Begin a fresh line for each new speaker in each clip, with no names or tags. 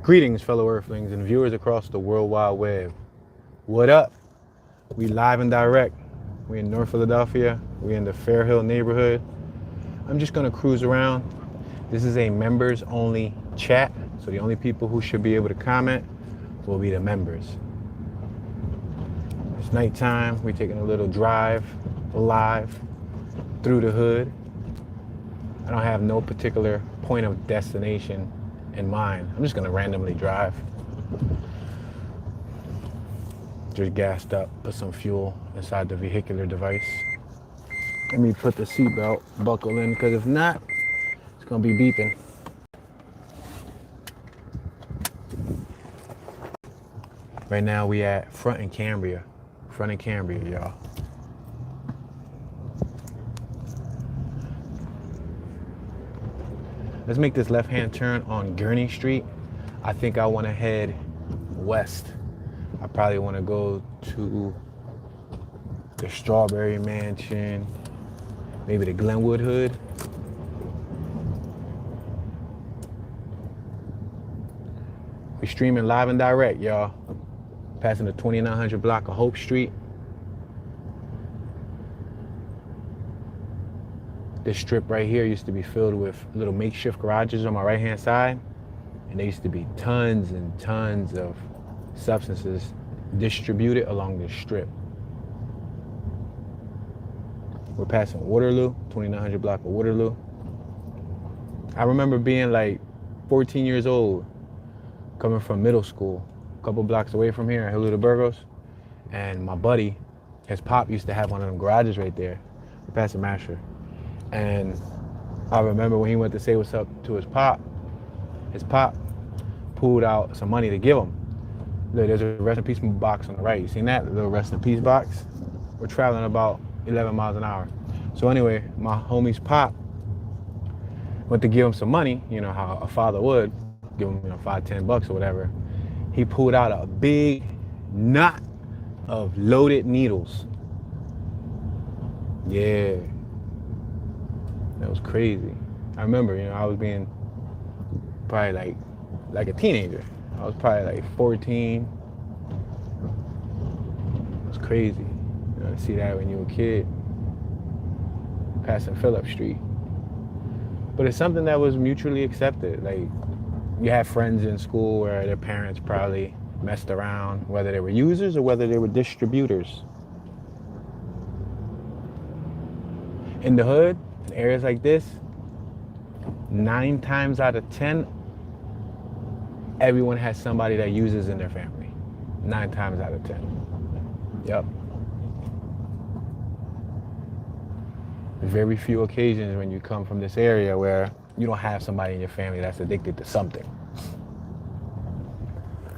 Greetings, fellow Earthlings and viewers across the World Wide Web. What up? We live and direct. We in North Philadelphia. We in the Fairhill neighborhood. I'm just gonna cruise around. This is a members only chat, so the only people who should be able to comment will be the members. It's nighttime. We're taking a little drive live through the hood. I don't have no particular point of destination in mind. I'm just gonna randomly drive. Just gassed up, put some fuel inside the vehicular device. Let me put the seatbelt buckle in, because if not, it's gonna be beeping. Right now we at Front and Cambria, y'all. Let's make this left-hand turn on Gurney Street. I think I want to head west. I probably want to go to the Strawberry Mansion, maybe the Glenwood Hood. We're streaming live and direct, y'all. Passing the 2900 block of Hope Street. This strip right here used to be filled with little makeshift garages on my right-hand side, and there used to be tons and tons of substances distributed along this strip. We're passing Waterloo, 2900 block of Waterloo. I remember being like 14 years old, coming from middle school, a couple blocks away from here in Hillsborough Burgos, and my buddy, his pop used to have one of them garages right there. We're passing Masher. And I remember when he went to say what's up to his pop pulled out some money to give him. Look, there's a rest in peace box on the right. You seen that little rest in peace box? We're traveling about 11 miles an hour. So anyway, my homie's pop went to give him some money, you know how a father would, give him, $5, $10 or whatever. He pulled out a big knot of loaded needles. Yeah. That was crazy. I remember, I was being probably like a teenager. I was probably like 14. It was crazy. To see that when you were a kid, passing Phillip Street. But it's something that was mutually accepted. Like, you had friends in school where their parents probably messed around, whether they were users or whether they were distributors. In the hood, in areas like this, 9 times out of 10, everyone has somebody that uses in their family. 9 times out of 10. Yep. Very few occasions when you come from this area where you don't have somebody in your family that's addicted to something.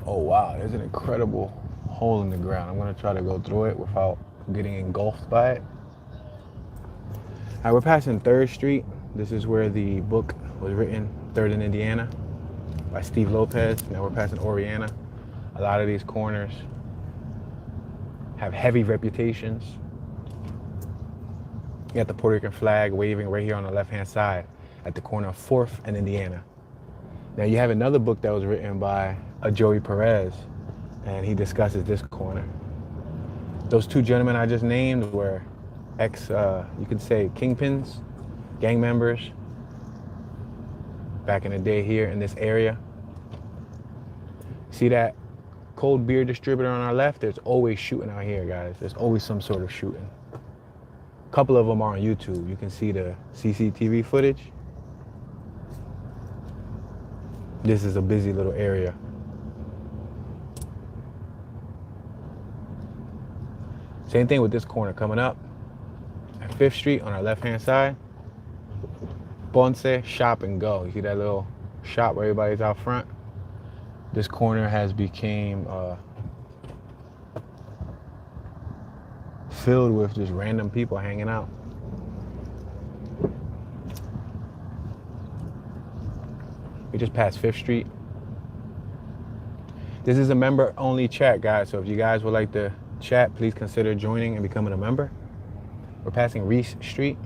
Oh wow, there's an incredible hole in the ground. I'm gonna try to go through it without getting engulfed by it. All right, we're passing 3rd Street. This is where the book was written, 3rd in Indiana, by Steve Lopez. Now we're passing Oriana. A lot of these corners have heavy reputations. You got the Puerto Rican flag waving right here on the left-hand side at the corner of 4th and Indiana. Now you have another book that was written by Joey Perez, and he discusses this corner. Those 2 gentlemen I just named were you could say kingpins, gang members, back in the day here in this area. See that cold beer distributor on our left? There's always shooting out here, guys. There's always some sort of shooting. A couple of them are on YouTube. You can see the CCTV footage. This is a busy little area. Same thing with this corner coming up. At 5th Street on our left-hand side, Ponce Shop and Go. You see that little shop where everybody's out front? This corner has became filled with just random people hanging out. We just passed 5th Street. This is a member-only chat, guys, so if you guys would like to chat, please consider joining and becoming a member. We're passing Reese Street.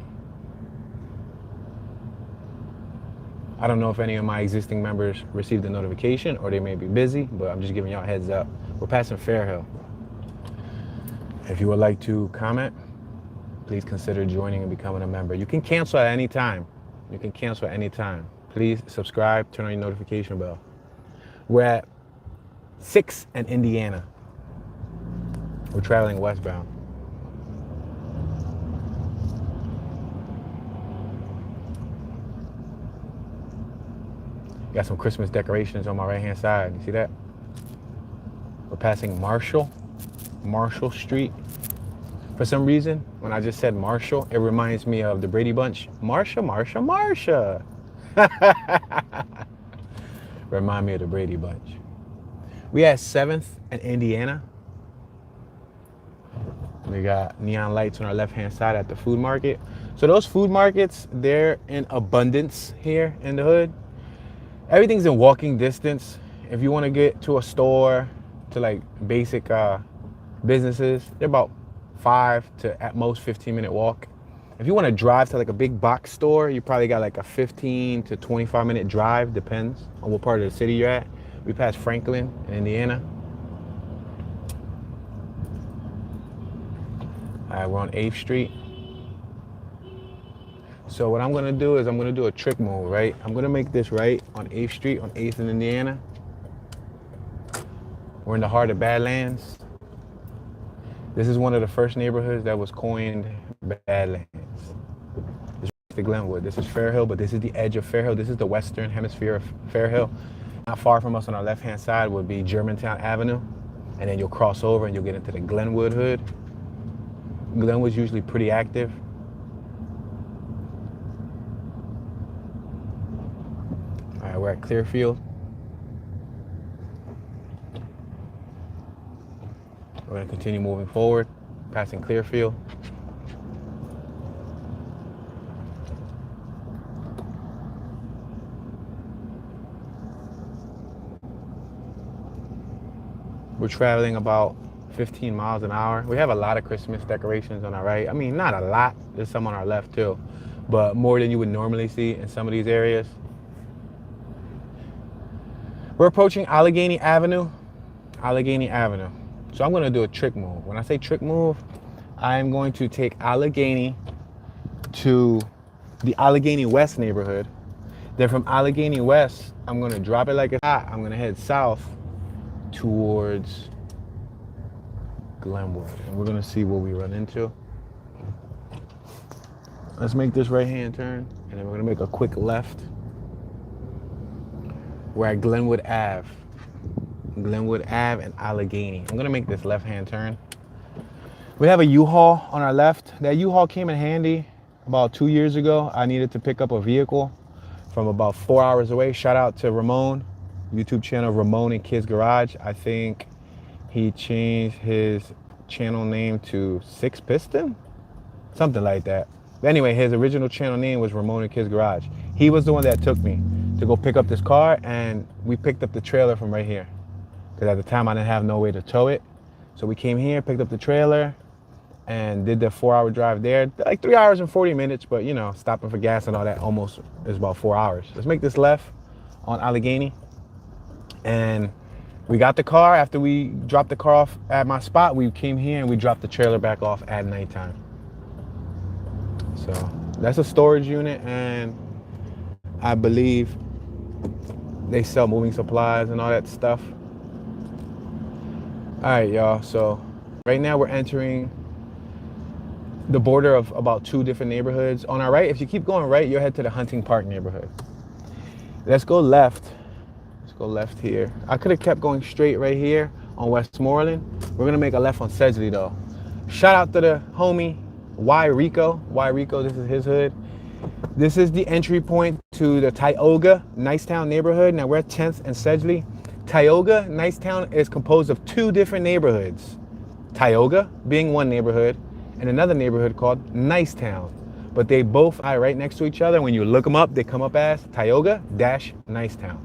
I don't know if any of my existing members received the notification or they may be busy, but I'm just giving y'all a heads up. We're passing Fairhill. If you would like to comment, please consider joining and becoming a member. You can cancel at any time. You can cancel at any time. Please subscribe, turn on your notification bell. We're at 6 in Indiana. We're traveling westbound. Got some Christmas decorations on my right-hand side. You see that? We're passing Marshall Street. For some reason, when I just said Marshall, it reminds me of the Brady Bunch. Marsha, Marsha, Marsha. Remind me of the Brady Bunch. We at 7th and Indiana. We got neon lights on our left-hand side at the food market. So those food markets, they're in abundance here in the hood. Everything's in walking distance. If you want to get to a store, to like basic businesses, they're about 5 to at most 15-minute walk. If you want to drive to like a big box store, you probably got like a 15 to 25-minute drive, depends on what part of the city you're at. We passed Franklin in Indiana. All right, we're on 8th Street. So what I'm gonna do is I'm gonna do a trick move, right? I'm gonna make this right on 8th Street, on 8th in Indiana. We're in the heart of Badlands. This is one of the first neighborhoods that was coined Badlands. This is the Glenwood. This is Fairhill, but this is the edge of Fairhill. This is the western hemisphere of Fairhill. Not far from us on our left-hand side would be Germantown Avenue. And then you'll cross over and you'll get into the Glenwood hood. Glenwood's usually pretty active. All right, we're at Clearfield. We're gonna continue moving forward, passing Clearfield. We're traveling about 15 miles an hour. We have a lot of Christmas decorations on our right. I mean, not a lot, there's some on our left too, but more than you would normally see in some of these areas. We're approaching Allegheny Avenue. Allegheny Avenue. So I'm gonna do a trick move. When I say trick move, I'm going to take Allegheny to the Allegheny West neighborhood. Then from Allegheny West, I'm gonna drop it like it's hot. I'm gonna head south towards Glenwood. And we're gonna see what we run into. Let's make this right-hand turn, and then we're gonna make a quick left. We're at Glenwood Ave. Glenwood Ave and Allegheny. I'm gonna make this left-hand turn. We have a U-Haul on our left. That U-Haul came in handy about 2 years ago. I needed to pick up a vehicle from about 4 hours away. Shout out to Ramon, YouTube channel Ramon and Kids Garage. I think he changed his channel name to Six Piston, something like that. But anyway, his original channel name was Ramon and Kids Garage. He was the one that took me to go pick up this car, and we picked up the trailer from right here. Because at the time I didn't have no way to tow it. So we came here, picked up the trailer, and did the 4-hour drive there. Like 3 hours and 40 minutes, but you know, stopping for gas and all that almost is about 4 hours. Let's make this left on Allegheny. And we got the car. After we dropped the car off at my spot, we came here and we dropped the trailer back off at nighttime. So that's a storage unit, and I believe they sell moving supplies and all that stuff. All right, y'all. So right now we're entering the border of about 2 different neighborhoods. On our right, if you keep going right, you'll head to the Hunting Park neighborhood. Let's go left. Let's go left here. I could have kept going straight right here on Westmoreland. We're gonna make a left on Sedgley though. Shout out to the homie Y Rico. Y Rico, this is his hood. This is the entry point to the Tioga Nicetown neighborhood. Now we're at 10th and Sedgley. Tioga Nicetown is composed of 2 different neighborhoods. Tioga being one neighborhood, and another neighborhood called Nicetown. But they both are right next to each other. When you look them up, they come up as Tioga-Nicetown.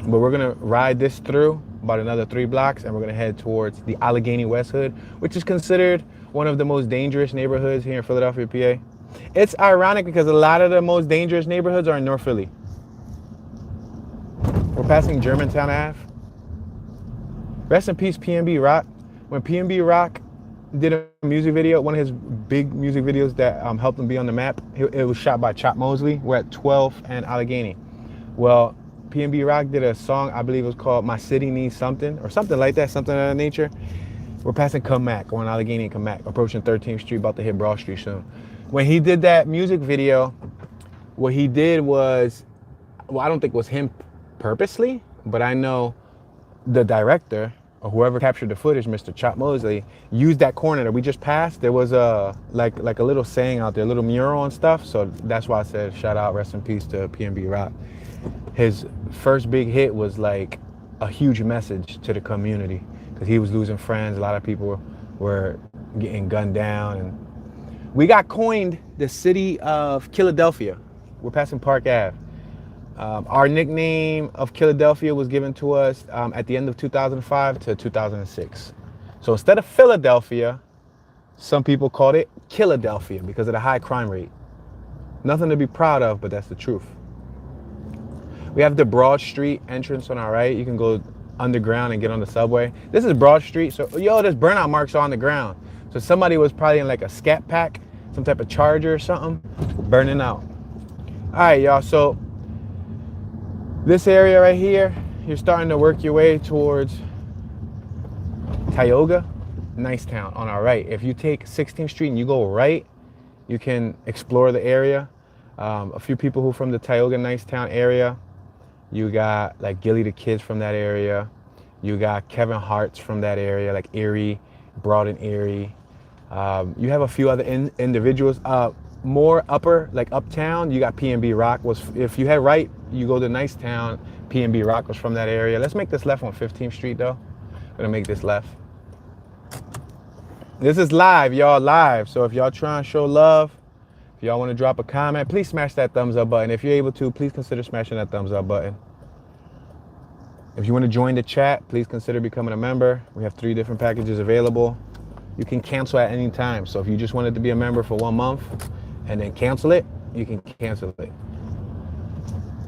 But we're gonna ride this through about another 3 blocks, and we're gonna head towards the Allegheny West Hood, which is considered one of the most dangerous neighborhoods here in Philadelphia, PA. It's ironic because a lot of the most dangerous neighborhoods are in North Philly. We're passing Germantown Ave. Rest in peace, PNB Rock. When PNB Rock did a music video, one of his big music videos that helped him be on the map, it was shot by Chop Mosley. We're at 12th and Allegheny. Well, PNB Rock did a song, I believe it was called My City Needs Something, or something like that, something of that nature. We're passing Comac, on Allegheny and Comac, approaching 13th Street, about to hit Broad Street soon. When he did that music video, what he did was, well, I don't think it was him purposely, but I know the director or whoever captured the footage, Mr. Chop Mosley, used that corner that we just passed. There was a like a little saying out there, a little mural and stuff. So that's why I said shout out, rest in peace to PNB Rock. His first big hit was like a huge message to the community because he was losing friends. A lot of people were getting gunned down, and we got coined the city of Philadelphia. We're passing Park Ave. Our nickname of Philadelphia was given to us at the end of 2005 to 2006. So instead of Philadelphia, some people called it Philadelphia because of the high crime rate. Nothing to be proud of, but that's the truth. We have the Broad Street entrance on our right. You can go underground and get on the subway. This is Broad Street. So, there's burnout marks on the ground. So somebody was probably in like a scat pack, some type of charger or something, burning out. All right, y'all. So this area right here, you're starting to work your way towards Tioga, Nicetown on our right. If you take 16th Street and you go right, you can explore the area. A few people who from the Tioga, Nicetown area. You got like Gilly the Kids from that area. You got Kevin Hart's from that area, like Erie, Broad and Erie. You have a few other individuals. More upper, like uptown, you got PNB Rock. If you head right, you go to Nicetown. PNB Rock was from that area. Let's make this left on 15th Street though. Gonna make this left. This is live, y'all, live. So if y'all trying to show love, if y'all want to drop a comment, please smash that thumbs up button. If you're able to, please consider smashing that thumbs up button. If you want to join the chat, please consider becoming a member. We have 3 different packages available. You can cancel at any time. So if you just wanted to be a member for 1 month and then cancel it, you can cancel it.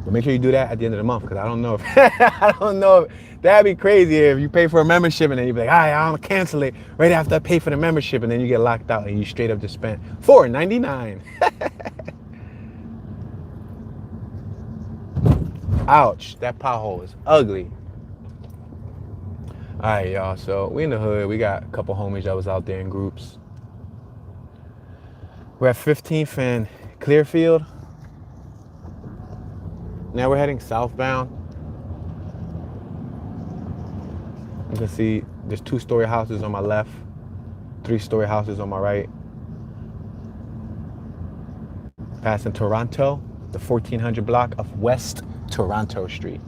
But make sure you do that at the end of the month, because I don't know if that'd be crazy if you pay for a membership and then you be like, all right, I'm gonna cancel it right after I pay for the membership, and then you get locked out and you straight up just spent $4.99. Ouch, that pothole is ugly. All right, y'all, so we in the hood. We got a couple homies that was out there in groups. We're at 15th and Clearfield. Now we're heading southbound. You can see there's 2-story houses on my left, 3-story houses on my right. Passing Toronto, the 1400 block of West Toronto Street.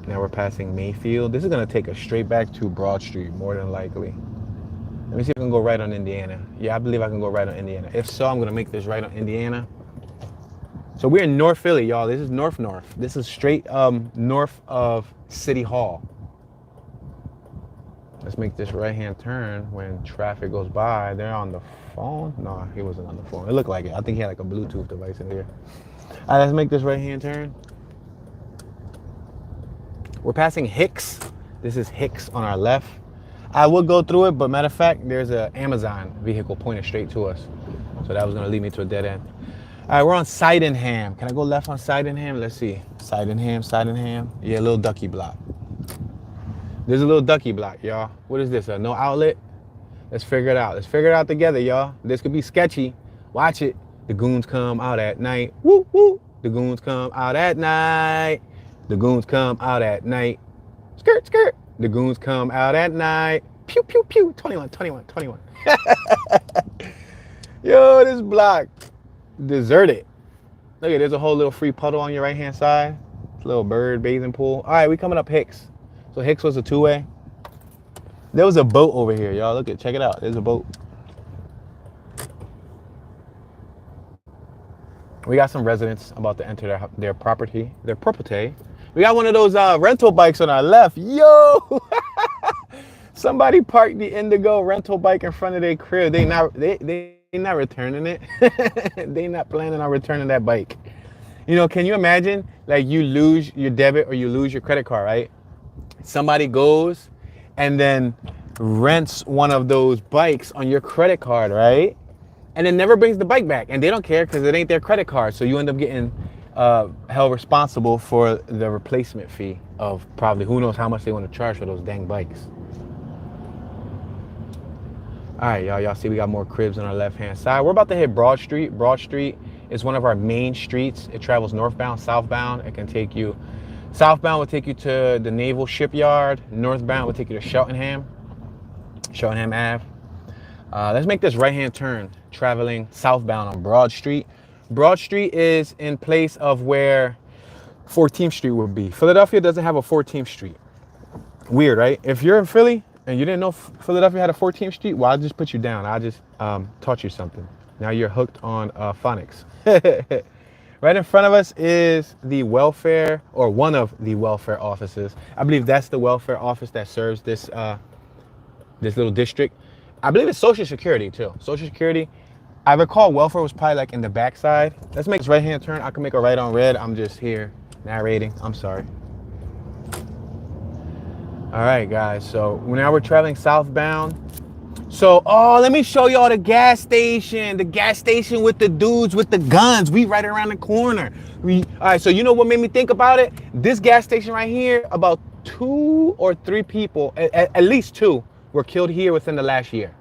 Now we're passing Mayfield. This is gonna take us straight back to Broad Street, more than likely. Let me see if I can go right on Indiana. Yeah, I believe I can go right on Indiana. If so, I'm gonna make this right on Indiana. So we're in North Philly, y'all. This is north. This is straight north of City Hall. Let's make this right-hand turn when traffic goes by. They're on the phone? No, he wasn't on the phone. It looked like it. I think he had like a Bluetooth device in here. All right, let's make this right-hand turn. We're passing Hicks. This is Hicks on our left. I would go through it, but matter of fact, there's an Amazon vehicle pointed straight to us. So that was gonna lead me to a dead end. All right, we're on Sydenham. Can I go left on Sydenham? Let's see. Sydenham. Yeah, a little ducky block. There's a little ducky block, y'all. What is this, a no outlet? Let's figure it out. Let's figure it out together, y'all. This could be sketchy. Watch it. The goons come out at night. Woo, woo. The goons come out at night. The goons come out at night. Skirt, skirt. The goons come out at night. Pew, pew, pew. 21. Yo, this block deserted. Look at, there's a whole little free puddle on your right-hand side. Little bird bathing pool. All right, we coming up Hicks. So Hicks was a 2-way. There was a boat over here, y'all. Look at, check it out. There's a boat. We got some residents about to enter their property. We got one of those rental bikes on our left. Yo! Somebody parked the Indigo rental bike in front of their crib. They not returning it. They not planning on returning that bike. You know, can you imagine, like, you lose your debit or you lose your credit card, right? Somebody goes and then rents one of those bikes on your credit card, right? And then never brings the bike back, and they don't care because it ain't their credit card. So you end up getting held responsible for the replacement fee of probably who knows how much they want to charge for those dang bikes. All right, y'all see we got more cribs on our left-hand side. We're about to hit Broad Street. Broad Street is one of our main streets. It travels northbound, southbound. It can take you, southbound will take you to the Naval Shipyard. Northbound will take you to Cheltenham Ave. Let's make this right-hand turn, traveling southbound on Broad Street. Broad Street is in place of where 14th Street would be. Philadelphia doesn't have a 14th Street. Weird, right? If you're in Philly and you didn't know Philadelphia had a 14th Street, well, I'll just put you down. I just taught you something. Now you're hooked on phonics. Right in front of us is the welfare, or one of the welfare offices. I believe that's the welfare office that serves this this little district. I believe it's Social Security too. Social Security. I recall welfare was probably like in the backside. Let's make this right-hand turn. I can make a right on red. I'm just here narrating. I'm sorry. All right, guys. So now we're traveling southbound. So, let me show y'all the gas station. The gas station with the dudes with the guns. We right around the corner. All right, so you know what made me think about it? This gas station right here, about 2 or 3 people, at least 2, were killed here within the last year.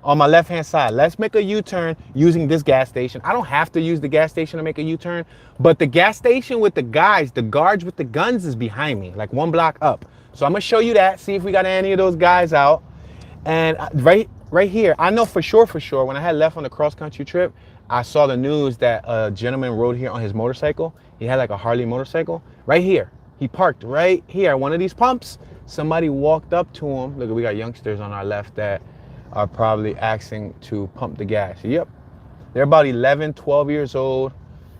On my left-hand side, let's make a U-turn using this gas station. I don't have to use the gas station to make a U-turn, but the gas station with the guys, the guards with the guns is behind me, like 1 block up. So I'm gonna show you that, see if we got any of those guys out. And right here, I know for sure, when I had left on the cross-country trip, I saw the news that a gentleman rode here on his motorcycle. He had like a Harley motorcycle. Right here, he parked right here at one of these pumps. Somebody walked up to him. Look, we got youngsters on our left that are probably asking to pump the gas. Yep, they're about 11, 12 years old,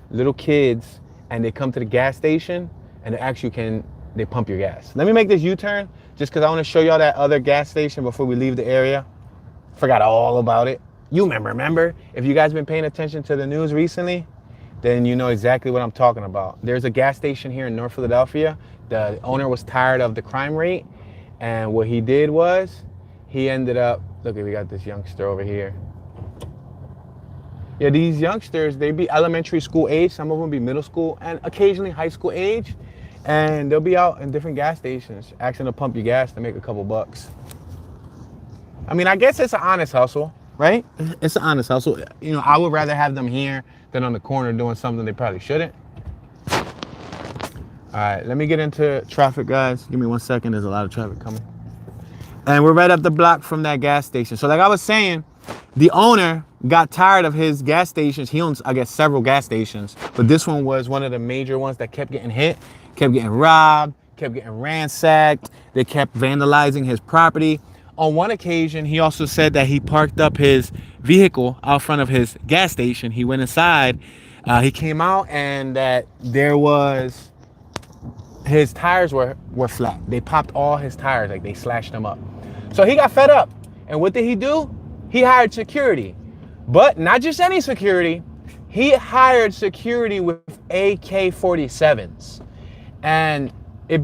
little kids, and they come to the gas station and they ask you, can they pump your gas? Let me make this U-turn just because I want to show y'all that other gas station before we leave the area. Forgot all about it. You remember? If you guys been paying attention to the news recently, then you know exactly what I'm talking about. There's a gas station here in North Philadelphia. The owner was tired of the crime rate, and what he did was he ended up, look, we got this youngster over here. Yeah, these youngsters, they be elementary school age. Some of them be middle school and occasionally high school age. And they'll be out in different gas stations asking to pump your gas to make a couple bucks. I mean, I guess it's an honest hustle, right? It's an honest hustle. You know, I would rather have them here than on the corner doing something they probably shouldn't. All right, let me get into traffic, guys. Give me 1 second. There's a lot of traffic coming. And we're right up the block from that gas station. So like I was saying, the owner got tired of his gas stations. He owns, I guess, several gas stations, but this one was one of the major ones that kept getting hit, kept getting robbed, kept getting ransacked. They kept vandalizing his property. On one occasion, he also said that he parked up his vehicle out front of his gas station. He went inside, he came out, and that there was, his tires were flat. They popped all his tires, like they slashed them up. So he got fed up. And what did he do? He hired security. But not just any security. He hired security with AK-47s. And it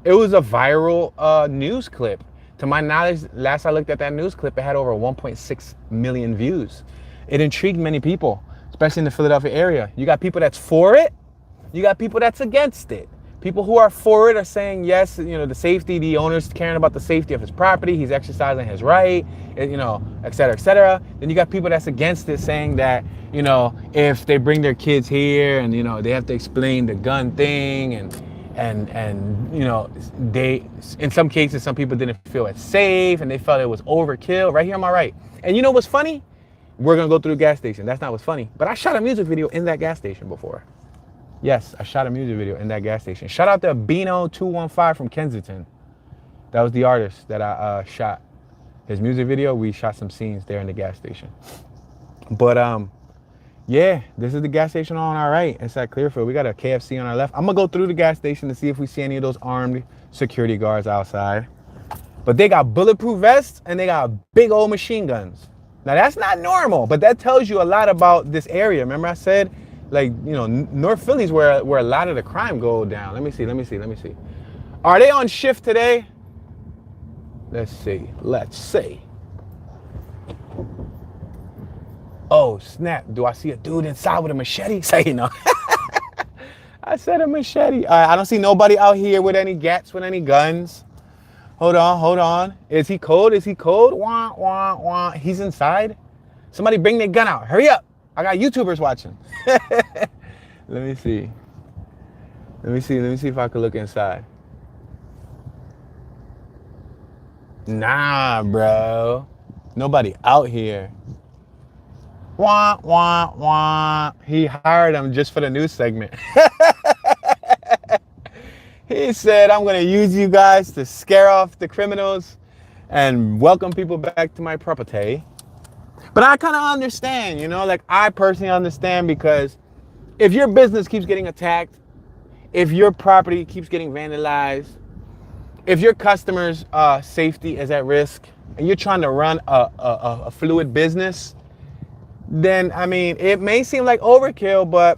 was a viral news clip. To my knowledge, last I looked at that news clip, it had over 1.6 million views. It intrigued many people, especially in the Philadelphia area. You got people that's for it. You got people that's against it. People who are for it are saying, yes, you know, the safety, the owner's caring about the safety of his property. He's exercising his right, you know, et cetera, et cetera. Then you got people that's against it saying that, you know, if they bring their kids here and, you know, they have to explain the gun thing and you know, they, in some cases, some people didn't feel it's safe and they felt it was overkill. Right here on my right. And you know what's funny? We're going to go through the gas station. That's not what's funny. But I shot a music video in that gas station before. Yes, I shot a music video in that gas station. Shout out to Bino215 from Kensington. That was the artist that I shot his music video. We shot some scenes there in the gas station. But yeah, this is the gas station on our right. It's at Clearfield. We got a KFC on our left. I'm gonna go through the gas station to see if we see any of those armed security guards outside. But they got bulletproof vests and they got big old machine guns. Now that's not normal, but that tells you a lot about this area. Remember I said, like, you know, North Philly's where a lot of the crime go down. Let me see. Are they on shift today? Let's see. Oh, snap. Do I see a dude inside with a machete? Say no. I said a machete. All right, I don't see nobody out here with any gats, with any guns. Hold on. Is he cold? Wah, wah, wah. He's inside? Somebody bring their gun out. Hurry up. I got YouTubers watching. Let me see if I can look inside. Nah, bro. Nobody out here. Wah, wah, wah. He hired him just for the news segment. He said, I'm going to use you guys to scare off the criminals and welcome people back to my property. But I kind of understand, you know, like I personally understand, because if your business keeps getting attacked, if your property keeps getting vandalized, if your customers' safety is at risk and you're trying to run a fluid business, then, I mean, it may seem like overkill, but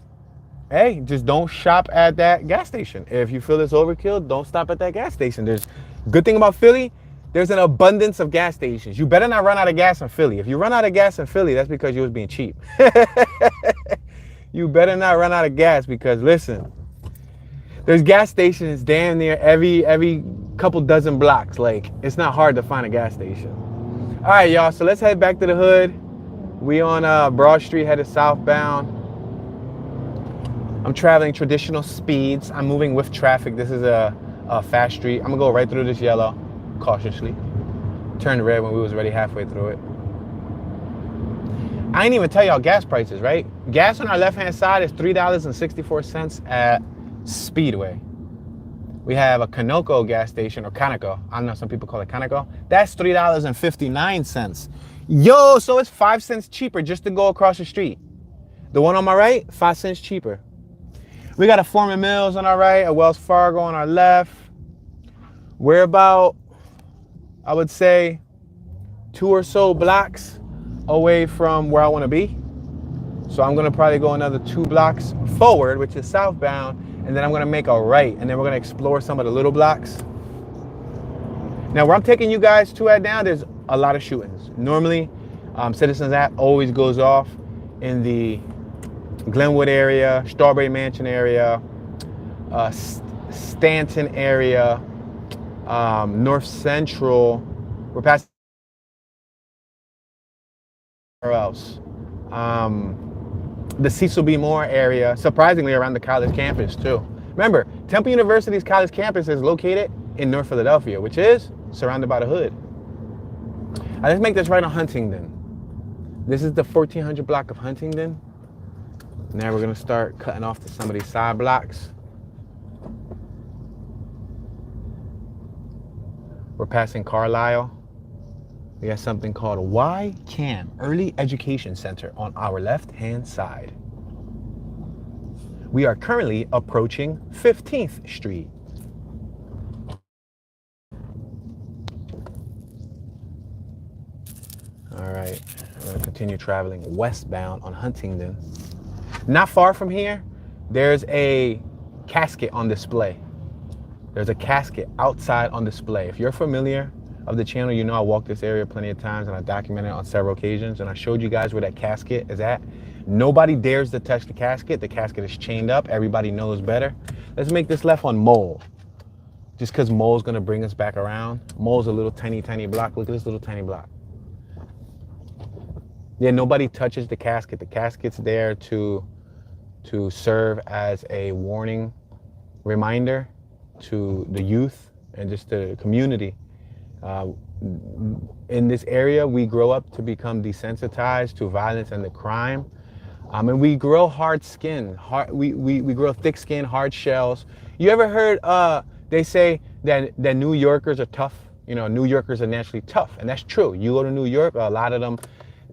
hey, just don't shop at that gas station. If you feel it's overkill, don't stop at that gas station. There's good thing about Philly, there's an abundance of gas stations. You better not run out of gas in Philly. If you run out of gas in Philly, that's because you was being cheap. You better not run out of gas, because listen, there's gas stations damn near every couple dozen blocks. Like, it's not hard to find a gas station. All right, y'all, so let's head back to the hood. We on Broad Street headed southbound. I'm traveling traditional speeds. I'm moving with traffic. This is a fast street. I'm gonna go right through this yellow, cautiously. Turned red when we was already halfway through it. I ain't even tell y'all gas prices, right? Gas on our left-hand side is $3.64 at Speedway. We have a Conoco gas station, or Conoco. I don't know, some people call it Conoco. That's $3.59. Yo, so it's 5 cents cheaper just to go across the street. The one on my right, 5 cents cheaper. We got a Foreman Mills on our right, a Wells Fargo on our left. We're about, I would say, 2 or so blocks away from where I want to be. So I'm going to probably go another 2 blocks forward, which is southbound, and then I'm going to make a right, and then we're going to explore some of the little blocks. Now, where I'm taking you guys to at now, there's a lot of shootings. Normally, Citizens Act always goes off in the Glenwood area, Strawberry Mansion area, Stanton area, North Central. We're past where else? The Cecil B. Moore area, surprisingly around the college campus too. Remember, Temple University's college campus is located in North Philadelphia, which is surrounded by the hood. Let's make this right on Huntingdon. This is the 1400 block of Huntingdon. Now we're gonna start cutting off to some of these side blocks. We're passing Carlisle. We got something called YCAM, Early Education Center, on our left-hand side. We are currently approaching 15th Street. All right, we're gonna continue traveling westbound on Huntingdon. Not far from here, there's a casket on display. There's a casket outside on display. If you're familiar of the channel, you know I walked this area plenty of times and I documented it on several occasions, and I showed you guys where that casket is at. Nobody dares to touch the casket. The casket is chained up. Everybody knows better. Let's make this left on Mole. Just because Mole's gonna bring us back around. Mole's a little tiny block. Look at this little tiny block. Yeah, nobody touches the casket. The casket's there to serve as a warning reminder to the youth and just the community. In this area, we grow up to become desensitized to violence and the crime. And we grow hard skin. We grow thick skin, hard shells. You ever heard they say that New Yorkers are tough? You know, New Yorkers are naturally tough, and that's true. You go to New York, a lot of them,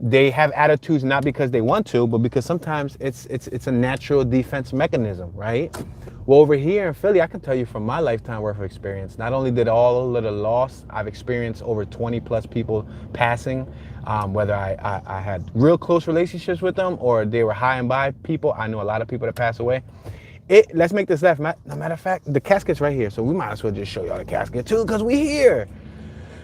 they have attitudes not because they want to, but because sometimes it's a natural defense mechanism, right? Well, over here in Philly, I can tell you from my lifetime worth of experience, not only did all of the loss, I've experienced over 20 plus people passing, whether I had real close relationships with them or they were high and by people. I know a lot of people that pass away. Let's make this left. No matter of fact, the casket's right here, so we might as well just show y'all the casket too, because we here.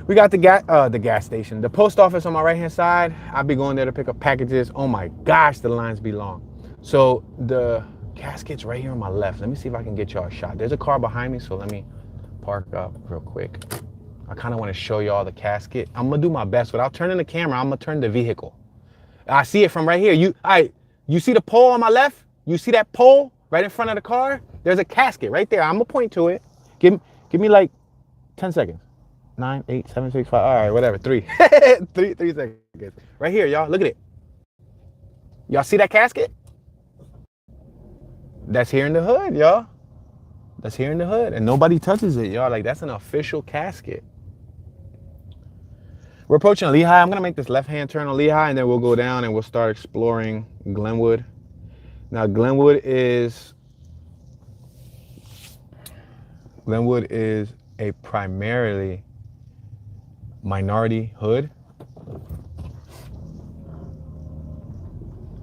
We got the gas station, the post office on my right hand side. I'll be going there to pick up packages. Oh my gosh, the lines be long. So the casket's right here on my left. Let me see if I can get y'all a shot. There's a car behind me, so let me park up real quick. I kind of want to show y'all the casket. I'm gonna do my best. Without turning the camera, I'm gonna turn the vehicle. I see it from right here. You see the pole on my left? You see that pole right in front of the car? There's a casket right there. I'm gonna point to it. Give me like 10 seconds. 9, 8, 7, 6, 5. All right, whatever. 3. 3 seconds. Right here, y'all. Look at it. Y'all see that casket? That's here in the hood, y'all. That's here in the hood. And nobody touches it, y'all. Like, that's an official casket. We're approaching Lehigh. I'm going to make this left-hand turn on Lehigh, and then we'll go down and we'll start exploring Glenwood. Now, Glenwood is a primarily minority hood.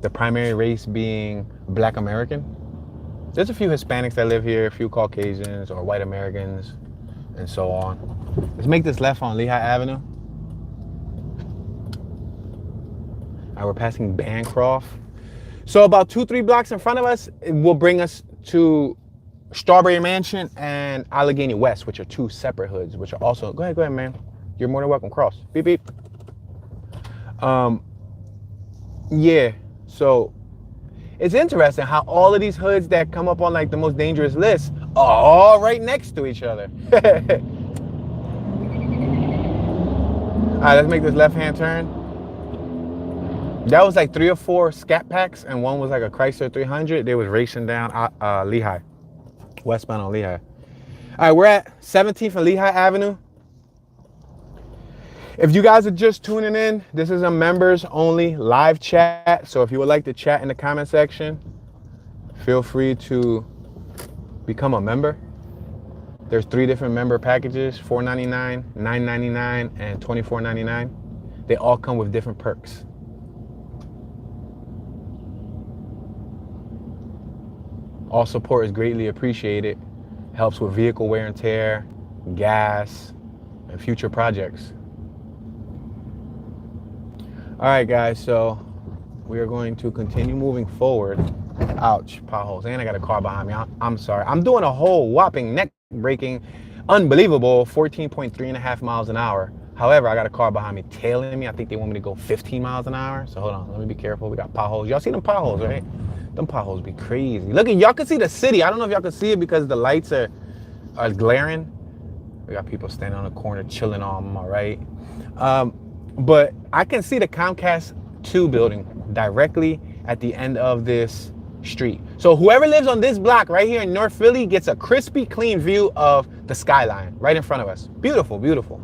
The primary race being Black American. There's a few Hispanics that live here, a few Caucasians or white Americans, and so on. Let's make this left on Lehigh Avenue. All right, we're passing Bancroft. So about 2-3 blocks in front of us, it will bring us to Strawberry Mansion and Allegheny West, which are two separate hoods, which are also, go ahead, man. You're more than welcome, cross. Beep, beep. Yeah, so it's interesting how all of these hoods that come up on like the most dangerous lists are all right next to each other. All right, let's make this left-hand turn. That was like 3 or 4 Scat Packs, and one was like a Chrysler 300. They was racing down Lehigh, westbound on Lehigh. All right, we're at 17th and Lehigh Avenue. If you guys are just tuning in, this is a members only live chat. So if you would like to chat in the comment section, feel free to become a member. There's 3 different member packages, $4.99, $9.99, and $24.99. They all come with different perks. All support is greatly appreciated. Helps with vehicle wear and tear, gas, and future projects. All right, guys, so we are going to continue moving forward. Ouch, potholes. And I got a car behind me. I'm sorry. I'm doing a whole whopping neck-breaking, unbelievable 14.3 miles an hour. However, I got a car behind me tailing me. I think they want me to go 15 miles an hour. So hold on, let me be careful. We got potholes. Y'all see them potholes, right? Them potholes be crazy. Look, y'all can see the city. I don't know if y'all can see it because the lights are glaring. We got people standing on the corner chilling on my right. But I can see the Comcast 2 building directly at the end of this street. So whoever lives on this block right here in North Philly gets a crispy, clean view of the skyline right in front of us. Beautiful, beautiful.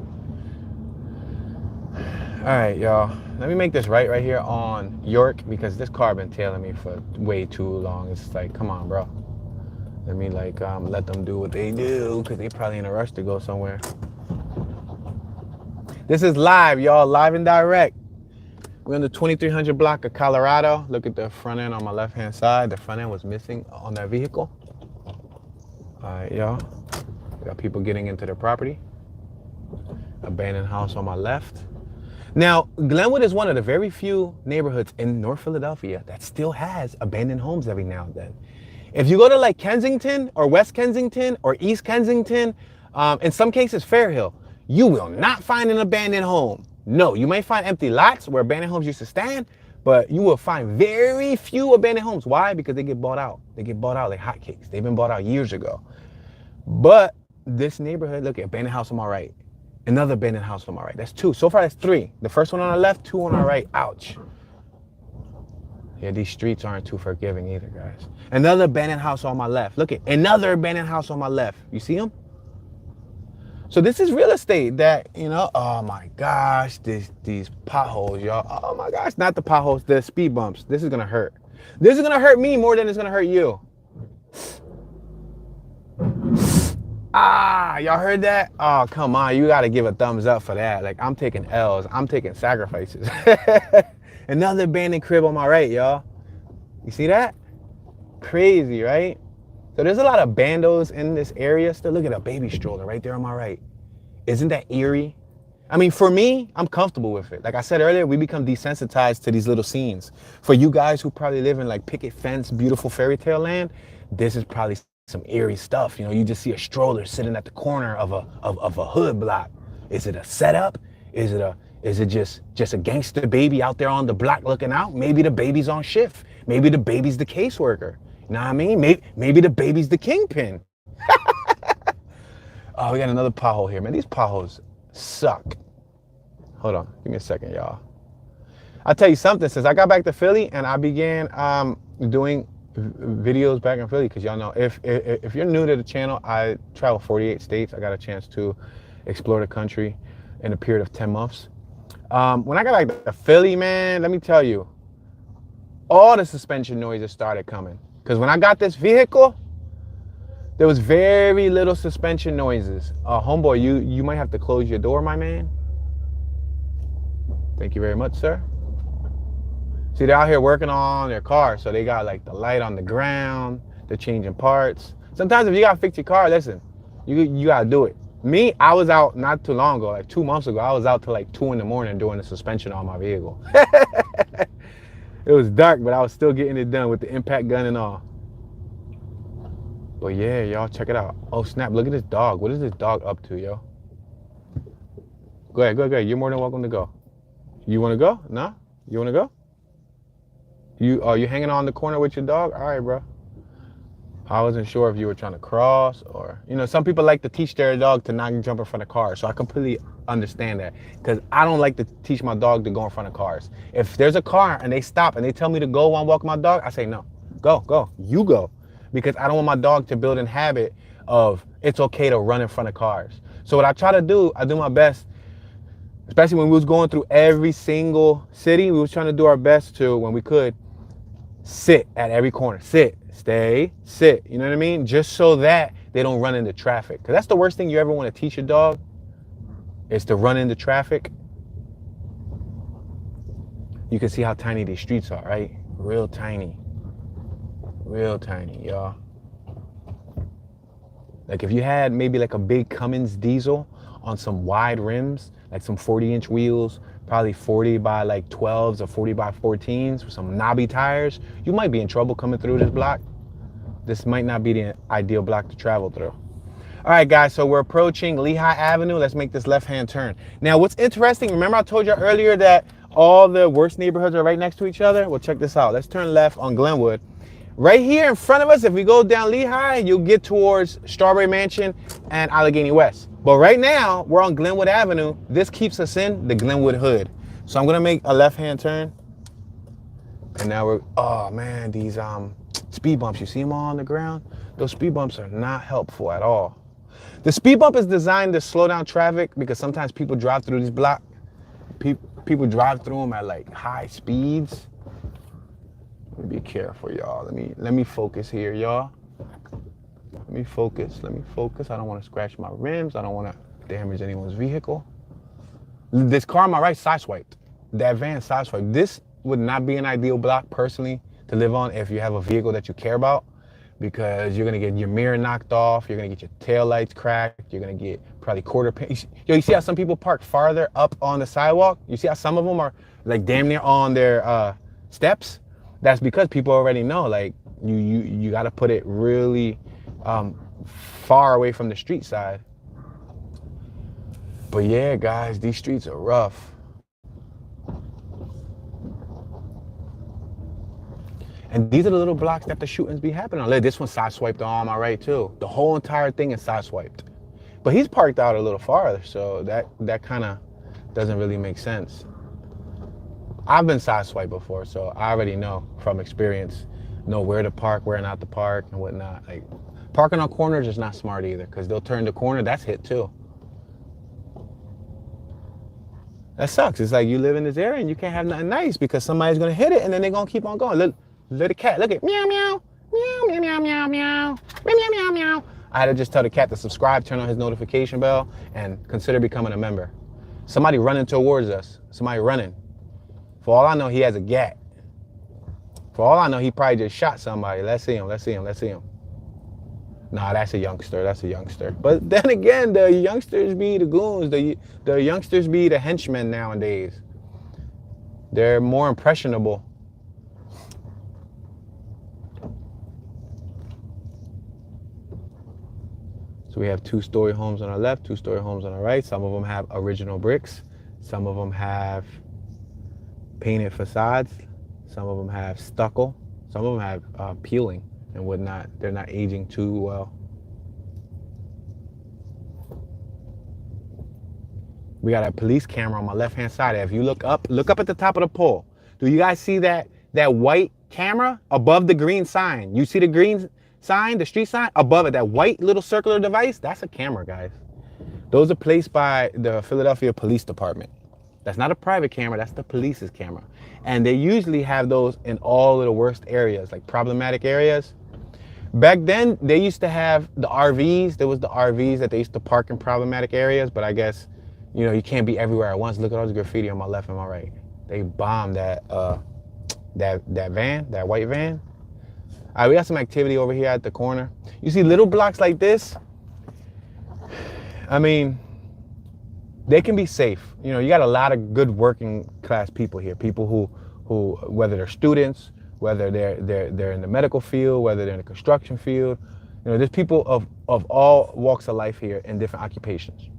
All right, y'all. Let me make this right here on York because this car been tailing me for way too long. It's like, come on, bro. Let me like let them do what they do because they probably in a rush to go somewhere. This is live, y'all, live and direct. We're on the 2300 block of Colorado. Look at the front end on my left-hand side. The front end was missing on that vehicle. All right, y'all. We got people getting into their property. Abandoned house on my left. Now, Glenwood is one of the very few neighborhoods in North Philadelphia that still has abandoned homes every now and then. If you go to like Kensington or West Kensington or East Kensington, in some cases Fair Hill, you will not find an abandoned home. No, you may find empty lots where abandoned homes used to stand, but you will find very few abandoned homes. Why? Because they get bought out. They get bought out like hotcakes. They've been bought out years ago. But this neighborhood, look at abandoned house on my right. Another abandoned house on my right. That's 2. So far, that's 3. The first one on the left, 2 on our right. Ouch. Yeah, these streets aren't too forgiving either, guys. Another abandoned house on my left. Look at another abandoned house on my left. You see them? So this is real estate that, you know, oh my gosh, these potholes, y'all. Oh my gosh, not the potholes, the speed bumps. This is gonna hurt. This is gonna hurt me more than it's gonna hurt you. Ah, y'all heard that? Oh, come on. You got to give a thumbs up for that. Like, I'm taking L's. I'm taking sacrifices. Another abandoned crib on my right, y'all. You see that? Crazy, right? So there's a lot of bandos in this area. Still, look at a baby stroller right there on my right. Isn't that eerie? I mean, for me, I'm comfortable with it. Like I said earlier, we become desensitized to these little scenes. For you guys who probably live in like picket fence, beautiful fairy tale land, this is probably some eerie stuff. You know, you just see a stroller sitting at the corner of a hood block. Is it a setup? Is it just a gangster baby out there on the block looking out? Maybe the baby's on shift. Maybe the baby's the caseworker. You know what I mean? Maybe the baby's the kingpin. Oh, we got another pothole here, man. These potholes suck. Hold on, give me a second, y'all. I'll tell you something. Since I got back to Philly and I began doing videos back in Philly, because y'all know, if you're new to the channel, I travel 48 states. I got a chance to explore the country in a period of 10 months. When I got back to Philly, man, let me tell you, all the suspension noises started coming. Because when I got this vehicle, there was very little suspension noises. Homeboy, you might have to close your door, my man. Thank you very much, sir. See, they're out here working on their car, so they got like the light on the ground, they're changing parts. Sometimes if you gotta fix your car, listen, you gotta do it. Me, I was out not too long ago, like 2 months ago, I was out till like 2 in the morning doing the suspension on my vehicle. It was dark, but I was still getting it done with the impact gun and all. But yeah, y'all, check it out. Oh snap, look at this dog. What is this dog up to, yo? Go ahead. You're more than welcome to go. You wanna go? No? You wanna go? You hanging on the corner with your dog? All right, bro. I wasn't sure if you were trying to cross or, you know, some people like to teach their dog to not jump in front of cars. So I completely understand that, because I don't like to teach my dog to go in front of cars. If there's a car and they stop and they tell me to go while I'm walking my dog, I say, no, go, you go. Because I don't want my dog to build a habit of it's okay to run in front of cars. So what I try to do, I do my best, especially when we was going through every single city, we was trying to do our best to, when we could, sit at every corner, sit, stay, sit, you know what I mean? Just so that they don't run into traffic. Because that's the worst thing you ever want to teach your dog, is to run into traffic. You can see how tiny these streets are, right? Real tiny, y'all. Like if you had maybe like a big Cummins diesel on some wide rims, like some 40-inch wheels, probably 40 by like 12s or 40 by 14s with some knobby tires, you might be in trouble coming through this block. This might not be the ideal block to travel through. All right, guys, so we're approaching Lehigh Avenue. Let's make this left-hand turn. Now, what's interesting, remember I told you earlier that all the worst neighborhoods are right next to each other? Well, check this out. Let's turn left on Glenwood. Right here in front of us, if we go down Lehigh, you'll get towards Strawberry Mansion and Allegheny West. But right now, we're on Glenwood Avenue. This keeps us in the Glenwood hood. So I'm gonna make a left-hand turn. And now we're, oh man, these speed bumps, you see them all on the ground? Those speed bumps are not helpful at all. The speed bump is designed to slow down traffic because sometimes people drive through these blocks. People drive through them at like high speeds. Let me be careful, y'all. Let me focus here, y'all. Let me focus. I don't want to scratch my rims. I don't want to damage anyone's vehicle. This car on my right sideswiped. That van sideswiped. This would not be an ideal block personally to live on if you have a vehicle that you care about, because you're gonna get your mirror knocked off, you're gonna get your tail lights cracked, you're gonna get probably quarter paint. Yo, you see how some people park farther up on the sidewalk? You see how some of them are like damn near on their steps? That's because people already know, like, you got to put it really far away from the street side. But yeah, guys, these streets are rough. And these are the little blocks that the shootings be happening on. Look, this one sideswiped on my right too. The whole entire thing is sideswiped. But he's parked out a little farther, so that kind of doesn't really make sense. I've been sideswiped before, so I already know from experience, know where to park, where not to park, and whatnot. Like, parking on corners is not smart either, because they'll turn the corner, that's hit too. That sucks. It's like you live in this area and you can't have nothing nice because somebody's gonna hit it and then they're gonna keep on going. Look the cat, look at meow meow, meow meow meow meow meow, meow meow meow meow. I had to just tell the cat to subscribe, turn on his notification bell, and consider becoming a member. Somebody running towards us. Somebody running. For all I know, he has a gat. For all I know, he probably just shot somebody. Let's see him. Let's see him. Let's see him. Nah, that's a youngster. That's a youngster. But then again, the youngsters be the goons. The youngsters be the henchmen nowadays. They're more impressionable. So we have 2-story homes on our left, 2-story homes on our right. Some of them have original bricks. Some of them have painted facades. Some of them have stucco. Some of them have peeling and whatnot. They're not aging too well. We got a police camera on my left-hand side. If you look up at the top of the pole. Do you guys see that white camera above the green sign? You see the green sign, the street sign? Above it, that white little circular device? That's a camera, guys. Those are placed by the Philadelphia Police Department. That's not a private camera, that's the police's camera. And they usually have those in all of the worst areas, like problematic areas. Back then, they used to have the RVs. There was the RVs that they used to park in problematic areas, but I guess, you know, you can't be everywhere at once. Look at all the graffiti on my left and my right. They bombed that van, that white van. All right, we got some activity over here at the corner. You see little blocks like this? I mean, they can be safe. You know, you got a lot of good working class people here. People who whether they're students, whether they're in the medical field, whether they're in the construction field. You know, there's people of all walks of life here in different occupations.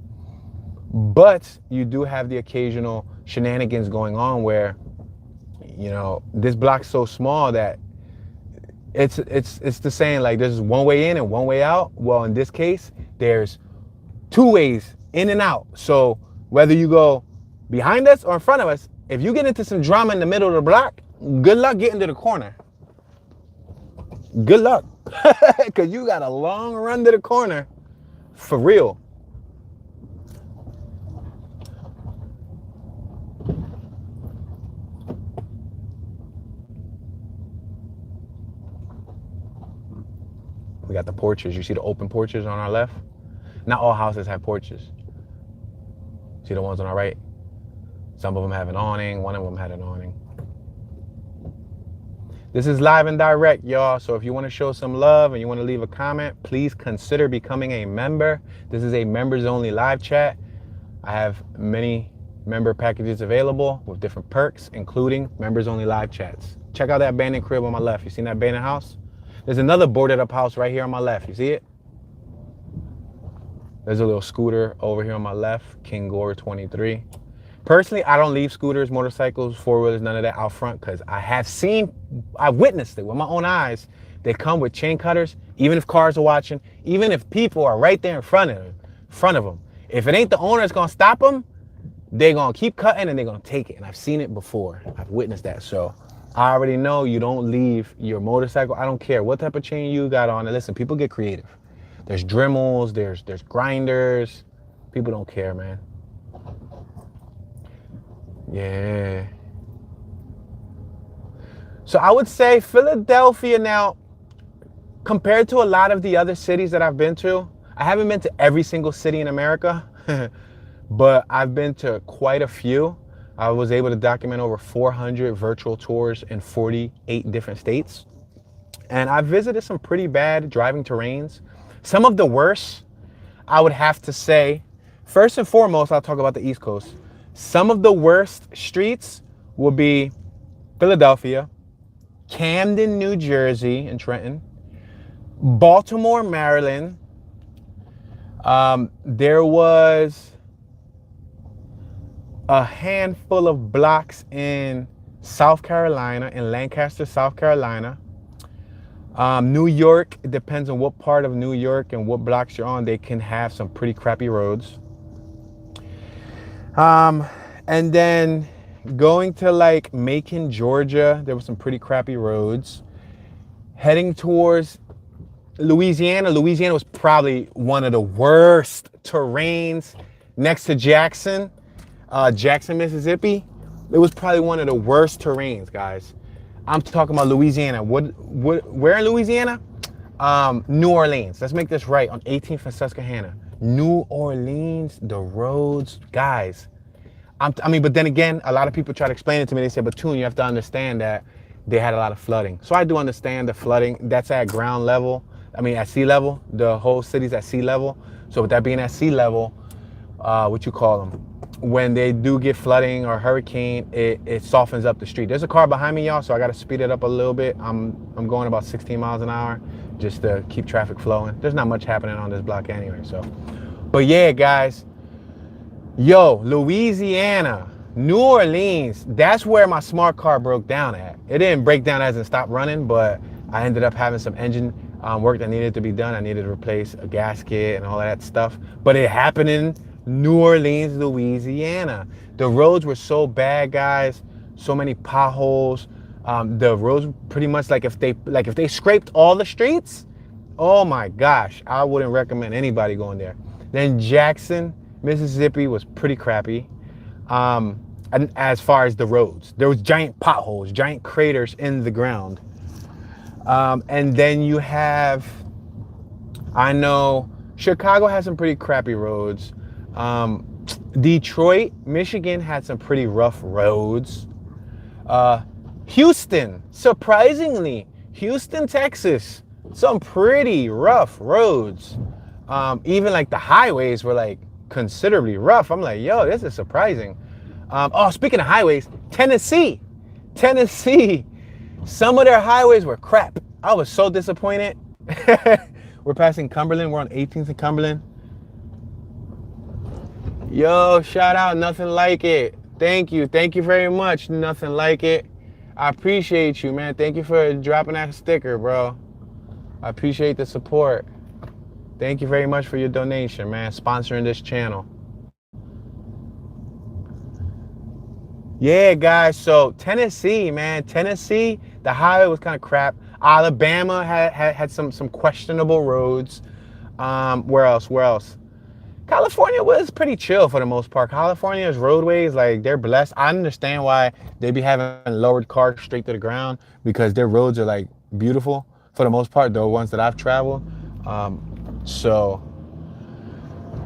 But you do have the occasional shenanigans going on where, you know, this block's so small that it's the saying, like, there's one way in and one way out. Well, in this case, there's 2 ways in and out. So whether you go behind us or in front of us, if you get into some drama in the middle of the block, good luck getting to the corner. Good luck. Because you got a long run to the corner for real. We got the porches. You see the open porches on our left? Not all houses have porches. See the ones on our right? Some of them have an awning. One of them had an awning. This is live and direct, y'all. So if you want to show some love and you want to leave a comment, please consider becoming a member. This is a members only live chat. I have many member packages available with different perks, including members only live chats. Check out that abandoned crib on my left. You seen that abandoned house? There's another boarded up house right here on my left. You see it? There's a little scooter over here on my left, King Gore 23. Personally, I don't leave scooters, motorcycles, four-wheelers, none of that out front, because I've witnessed it with my own eyes. They come with chain cutters, even if cars are watching, even if people are right there in front of them. If it ain't the owner that's gonna stop them, they're gonna keep cutting and they're gonna take it. And I've seen it before. I've witnessed that. So I already know you don't leave your motorcycle. I don't care what type of chain you got on it. Listen, people get creative. There's Dremels, there's grinders. People don't care, man. Yeah. So I would say Philadelphia now, compared to a lot of the other cities that I've been to, I haven't been to every single city in America, but I've been to quite a few. I was able to document over 400 virtual tours in 48 different states. And I visited some pretty bad driving terrains. Some of the worst, I would have to say, first and foremost, I'll talk about the East Coast. Some of the worst streets will be Philadelphia, Camden, New Jersey, and Trenton, Baltimore, Maryland. There was a handful of blocks in South Carolina, in Lancaster, South Carolina. New York, it depends on what part of New York and what blocks you're on. They can have some pretty crappy roads. And then going to like Macon, Georgia, there were some pretty crappy roads. Heading towards Louisiana. Louisiana was probably one of the worst terrains next to Jackson, Mississippi. It was probably one of the worst terrains, guys. I'm talking about Louisiana. Where in Louisiana? New Orleans. Let's make this right on 18th and Susquehanna. New Orleans, the roads, guys. But then again, a lot of people try to explain it to me. They say, but Toon, you have to understand that they had a lot of flooding. So I do understand the flooding. That's at ground level. At sea level. The whole city's at sea level. So with that being at sea level, what you call them? When they do get flooding or hurricane, it softens up the street. There's a car behind me, y'all, so I got to speed it up a little bit. I'm going about 16 miles an hour just to keep traffic flowing. There's not much happening on this block anyway, so. But yeah, guys. Yo, Louisiana, New Orleans, that's where my smart car broke down at. It didn't break down as in stop running, but I ended up having some engine work that needed to be done. I needed to replace a gasket and all that stuff. But it happened in New Orleans, Louisiana. The roads were so bad, guys. So many potholes. The roads pretty much like if they scraped all the streets, oh my gosh, I wouldn't recommend anybody going there. Then Jackson, Mississippi was pretty crappy. And as far as the roads, there was giant potholes, giant craters in the ground. And then you have, I know Chicago has some pretty crappy roads. Detroit, Michigan had some pretty rough roads. Houston, surprisingly, Houston, Texas, some pretty rough roads. Even like the highways were like considerably rough. I'm like, yo, this is surprising. Speaking of highways, Tennessee, some of their highways were crap. I was so disappointed. We're passing Cumberland. We're on 18th and Cumberland. Yo, shout out, nothing like it. Thank you very much, nothing like it. I appreciate you, man. Thank you for dropping that sticker, bro. I appreciate the support. Thank you very much for your donation, man, sponsoring this channel. Yeah, guys, so Tennessee, man, the highway was kind of crap. Alabama had some questionable roads. Where else? California was pretty chill for the most part. California's roadways, like, they're blessed. I understand why they be having lowered cars straight to the ground, because their roads are like beautiful for the most part, the ones that I've traveled.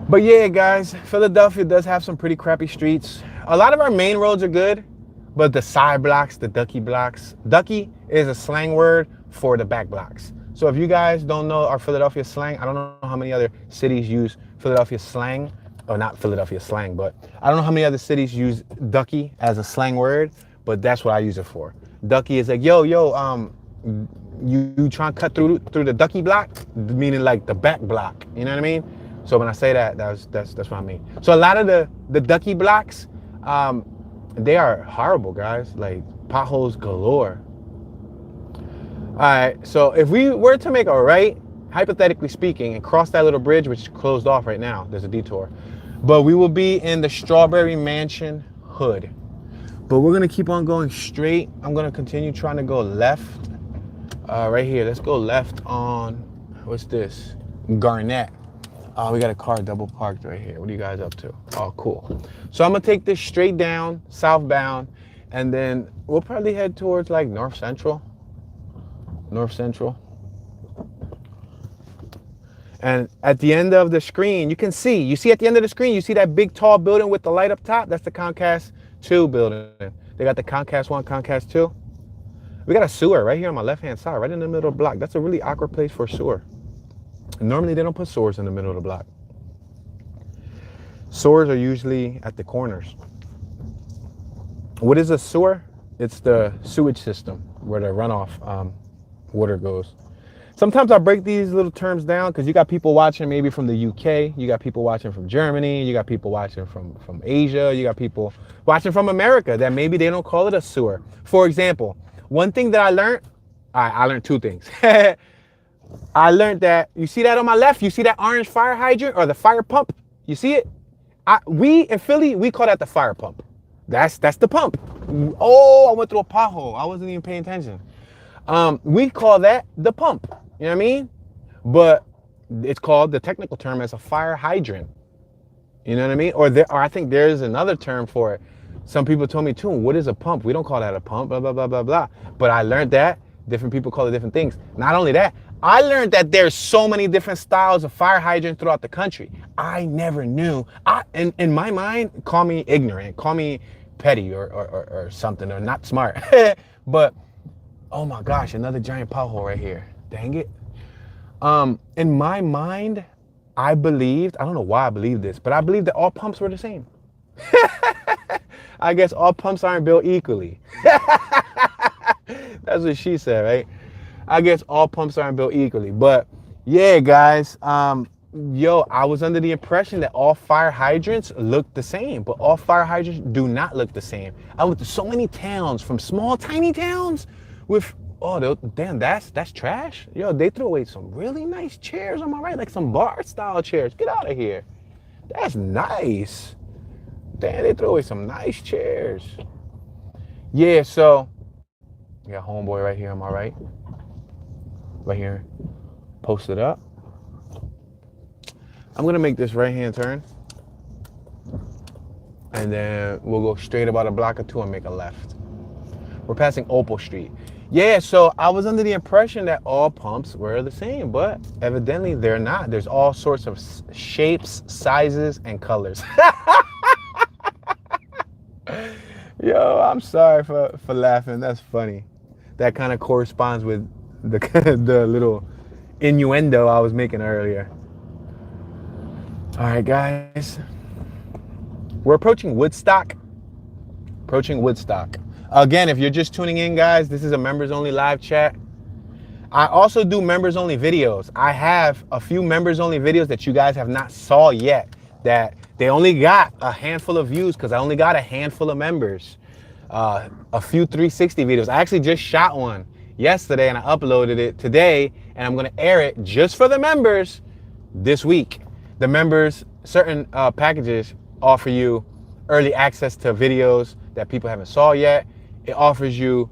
But yeah, guys, Philadelphia does have some pretty crappy streets. A lot of our main roads are good, but the side blocks, the ducky blocks. Ducky is a slang word for the back blocks. So if you guys don't know our Philadelphia slang, I don't know how many other cities use Philadelphia slang, or not Philadelphia slang, but I don't know how many other cities use ducky as a slang word, but that's what I use it for. Ducky is like, yo, you trying to cut through the ducky block, meaning like the back block, you know what I mean? So when I say that, that's what I mean. So a lot of the ducky blocks, they are horrible, guys, like potholes galore. All right, so if we were to make a right, hypothetically speaking, and cross that little bridge, which is closed off right now, there's a detour, but we will be in the Strawberry Mansion hood. But we're gonna keep on going straight. I'm gonna continue trying to go left. Right here, let's go left on, what's this? Garnett. We got a car double parked right here. What are you guys up to? Oh, cool. So I'm gonna take this straight down, southbound, and then we'll probably head towards like North Central. And at the end of the screen, you see at the end of the screen, you see that big tall building with the light up top? That's the Comcast 2 building. They got the Comcast 1, Comcast 2. We got a sewer right here on my left-hand side, right in the middle of the block. That's a really awkward place for a sewer. Normally, they don't put sewers in the middle of the block. Sewers are usually at the corners. What is a sewer? It's the sewage system where the runoff water goes. Sometimes I break these little terms down because you got people watching maybe from the UK, you got people watching from Germany, you got people watching from Asia, you got people watching from America that maybe they don't call it a sewer. For example, one thing that I learned two things. I learned that, you see that on my left? You see that orange fire hydrant or the fire pump? You see it? We in Philly, we call that the fire pump. That's the pump. Oh, I went through a pothole. I wasn't even paying attention. We call that the pump. You know what I mean? But it's called, the technical term is a fire hydrant. You know what I mean? Or I think there's another term for it. Some people told me too, what is a pump? We don't call that a pump, blah, blah, blah, blah, blah. But I learned that Different people call it different things. Not only that, I learned that there's so many different styles of fire hydrants throughout the country. I never knew. In my mind, call me ignorant, call me petty or something, or not smart. But, oh my gosh, another giant pothole right here. Dang it. In my mind, I don't know why I believed this, but I believed that all pumps were the same. I guess all pumps aren't built equally. That's what she said, right? I guess all pumps aren't built equally. But yeah, guys, I was under the impression that all fire hydrants look the same, but all fire hydrants do not look the same. I went to so many towns, from small, tiny towns with, damn, that's trash. Yo, they threw away some really nice chairs on my right, like some bar style chairs. Get out of here. That's nice. Damn, they threw away some nice chairs. Yeah, so, got homeboy right here on my right. Right here, posted up. I'm gonna make this right-hand turn. And then we'll go straight about a block or two and make a left. We're passing Opal Street. Yeah, so I was under the impression that all pumps were the same, but evidently they're not. There's all sorts of shapes, sizes, and colors. Yo, I'm sorry for laughing. That's funny. That kind of corresponds with the little innuendo I was making earlier. All right, guys. We're approaching Woodstock. Again, if you're just tuning in, guys, this is a members only live chat. I also do members only videos. I have a few members only videos that you guys have not saw yet, that they only got a handful of views because I only got a handful of members. A few 360 videos. I actually just shot one yesterday and I uploaded it today, and I'm gonna air it just for the members this week. The members, certain packages offer you early access to videos that people haven't saw yet. It offers you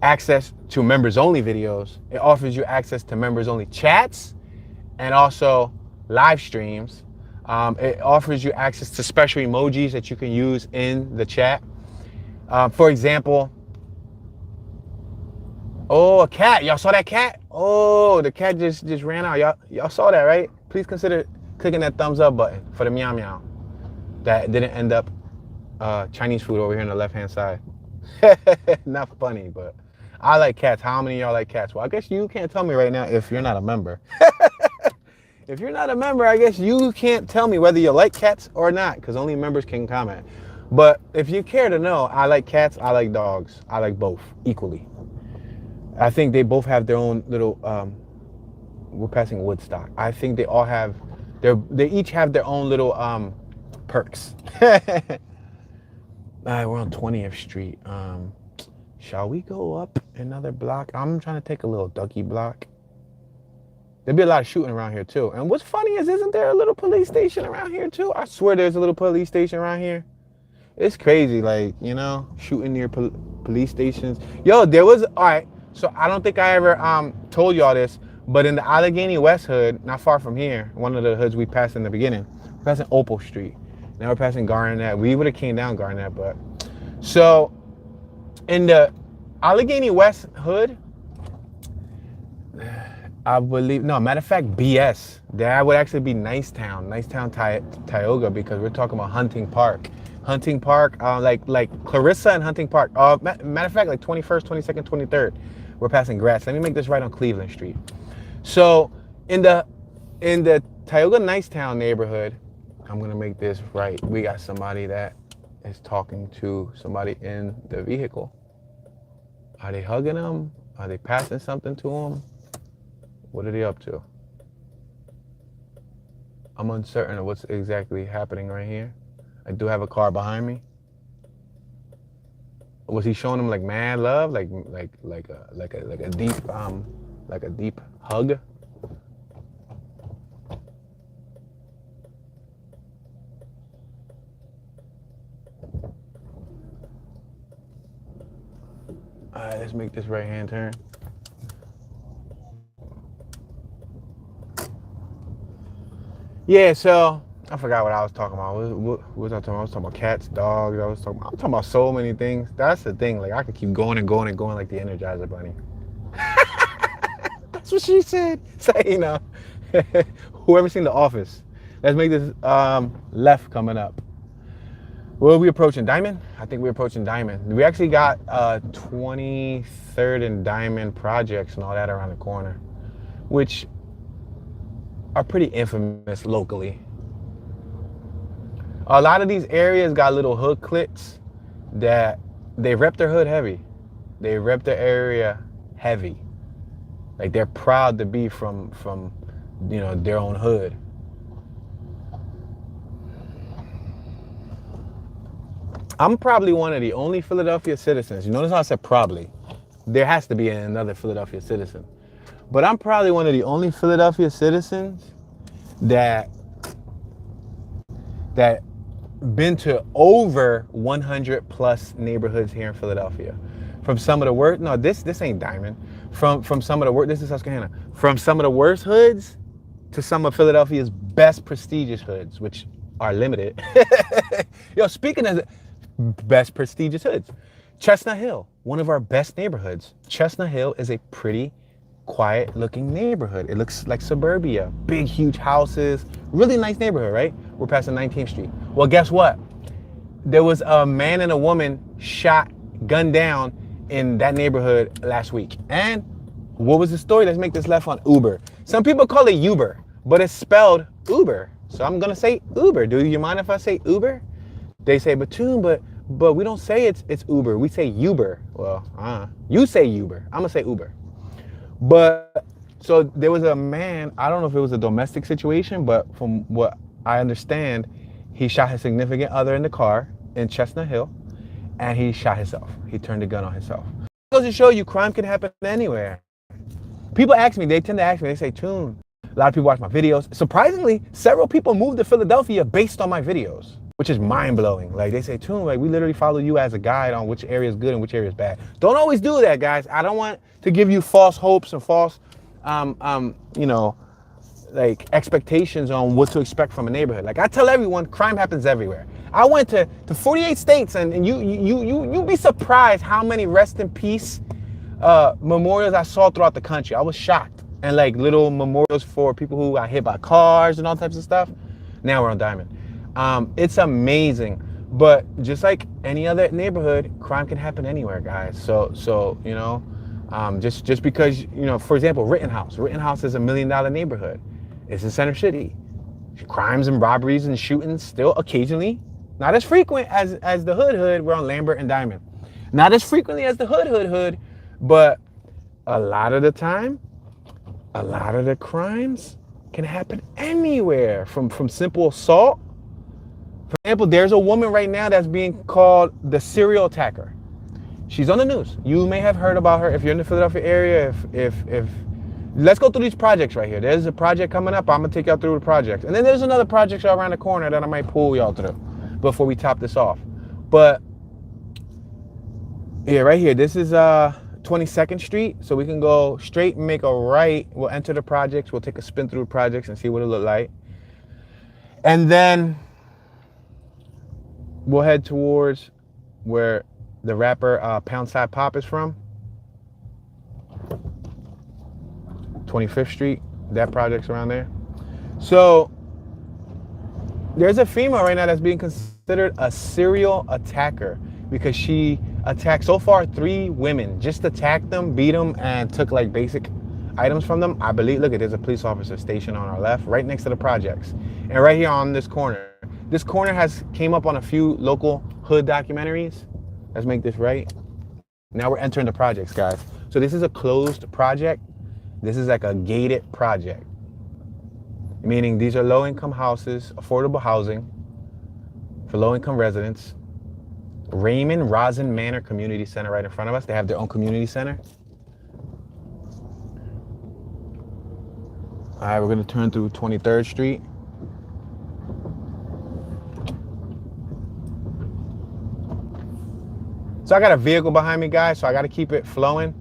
access to members only videos. It offers you access to members only chats and also live streams. It offers you access to special emojis that you can use in the chat. For example, oh, a cat. Y'all saw that cat? Oh, the cat just ran out. Y'all saw that, right? Please consider clicking that thumbs up button for the meow meow. That didn't end up Chinese food over here on the left-hand side. Not funny, but I like cats. How many of y'all like cats? Well, I guess you can't tell me right now if you're not a member. If you're not a member, I guess you can't tell me whether you like cats or not, because only members can comment. But if you care to know, I like cats, I like dogs. I like both equally. I think they both have their own little, we're passing Woodstock. I think they all have, they each have their own little perks. All right, we're on 20th Street. Shall we go up another block? I'm trying to take a little ducky block. There'd be a lot of shooting around here too. And what's funny is, isn't there a little police station around here too? I swear there's a little police station around here. It's crazy, like, you know, shooting near police stations. Yo, there was, all right, so I don't think I ever told y'all this, but in the Allegheny West hood, not far from here, one of the hoods we passed in the beginning, we're passing Opal Street. Now we're passing Garnett. We would have came down Garnett, but. So in the Allegheny West hood, I believe, no, matter of fact, BS. That would actually be Nicetown, Tioga, because we're talking about Hunting Park. Hunting Park, like Clarissa and Hunting Park. Matter of fact, like 21st, 22nd, 23rd, we're passing Gratz. Let me make this right on Cleveland Street. So in the Tioga Nicetown neighborhood, I'm gonna make this right. We got somebody that is talking to somebody in the vehicle. Are they hugging them? Are they passing something to them? What are they up to? I'm uncertain of what's exactly happening right here. I do have a car behind me. Was he showing them like mad love, like a deep hug? All right, let's make this right-hand turn. Yeah, so I forgot what I was talking about. What was I talking about? I was talking about cats, dogs. I'm talking about so many things. That's the thing. Like I could keep going and going and going like the Energizer Bunny. That's what she said. Say, you know, whoever seen The Office. Let's make this left coming up. Where are we approaching? Diamond? I think we're approaching Diamond. We actually got 23rd and Diamond projects and all that around the corner, which are pretty infamous locally. A lot of these areas got little hood clits that they rep their hood heavy. They rep their area heavy. Like they're proud to be from you know, their own hood. I'm probably one of the only Philadelphia citizens. You notice how I said probably. There has to be another Philadelphia citizen. But I'm probably one of the only Philadelphia citizens that been to over 100 plus neighborhoods here in Philadelphia. From some of the worst, no, this ain't Diamond. From some of the worst, this is Susquehanna. From some of the worst hoods to some of Philadelphia's best prestigious hoods, which are limited. Yo, speaking of best prestigious hoods, Chestnut Hill, one of our best neighborhoods. Chestnut Hill is a pretty quiet looking neighborhood. It looks like suburbia, big, huge houses, really nice neighborhood, right? We're passing 19th Street. Well, guess what? There was a man and a woman shot, gunned down in that neighborhood last week. And what was the story? Let's make this left on Uber. Some people call it Uber, but it's spelled Uber. So I'm gonna say Uber. Do you mind if I say Uber? They say, but we don't say it's Uber. We say Uber. Well, you say Uber. I'm gonna say Uber. But so there was a man, I don't know if it was a domestic situation, but from what I understand, he shot his significant other in the car in Chestnut Hill, and he shot himself. He turned the gun on himself. It goes to show you crime can happen anywhere. People ask me, they tend to ask me, they say, Tune, a lot of people watch my videos. Surprisingly, several people moved to Philadelphia based on my videos, which is mind-blowing. Like they say, Tune, like we literally follow you as a guide on which area is good and which area is bad. Don't always do that, guys. I don't want to give you false hopes and false, you know, like expectations on what to expect from a neighborhood. Like I tell everyone, crime happens everywhere. I went to 48 states, and you'd be surprised how many rest in peace memorials I saw throughout the country. I was shocked. And like little memorials for people who got hit by cars and all types of stuff. Now we're on Diamond. It's amazing, but just like any other neighborhood, crime can happen anywhere, guys. So you know, just because, you know, for example, Rittenhouse is $1 million neighborhood. It's in Center City. Crimes and robberies and shootings still occasionally, not as frequent as the hood. We're on Lambert and Diamond. Not as frequently as the hood, but a lot of the time, a lot of the crimes can happen anywhere, from simple assault. For example, there's a woman right now that's being called the serial attacker. She's on the news. You may have heard about her if you're in the Philadelphia area. If let's go through these projects right here. There's a project coming up. I'm gonna take y'all through the projects, and then there's another project around the corner that I might pull y'all through before we top this off. But yeah, right here. This is 22nd Street, so we can go straight and make a right. We'll enter the projects. We'll take a spin through the projects and see what it look like, and then we'll head towards where the rapper Poundside Pop is from. 25th Street, that project's around there. So there's a female right now that's being considered a serial attacker because she attacked so far 3 women, just attacked them, beat them, and took like basic items from them. I believe, look, there's a police officer stationed on our left, right next to the projects. And right here on this corner has came up on a few local hood documentaries. Let's make this right. Now we're entering the projects, guys. So this is a closed project. This is like a gated project, meaning these are low-income houses, affordable housing for low-income residents. Raymond Rosin Manor Community Center right in front of us. They have their own community center. All right, we're gonna turn through 23rd Street. So I got a vehicle behind me, guys, so I gotta keep it flowing.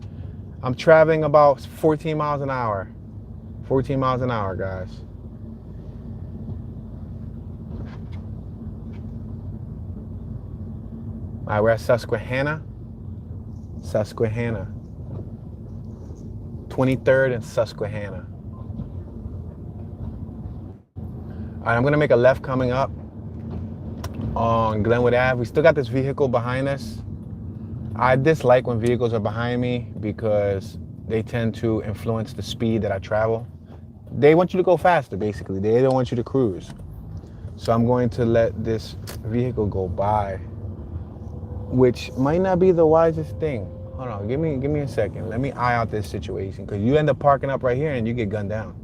I'm traveling about 14 miles an hour. 14 miles an hour, guys. All right, we're at Susquehanna. 23rd and Susquehanna. All right, I'm gonna make a left coming up on Glenwood Ave. We still got this vehicle behind us. I dislike when vehicles are behind me because they tend to influence the speed that I travel. They want you to go faster, basically. They don't want you to cruise. So I'm going to let this vehicle go by, which might not be the wisest thing. Hold on, give me a second. Let me eye out this situation, because you end up parking up right here and you get gunned down.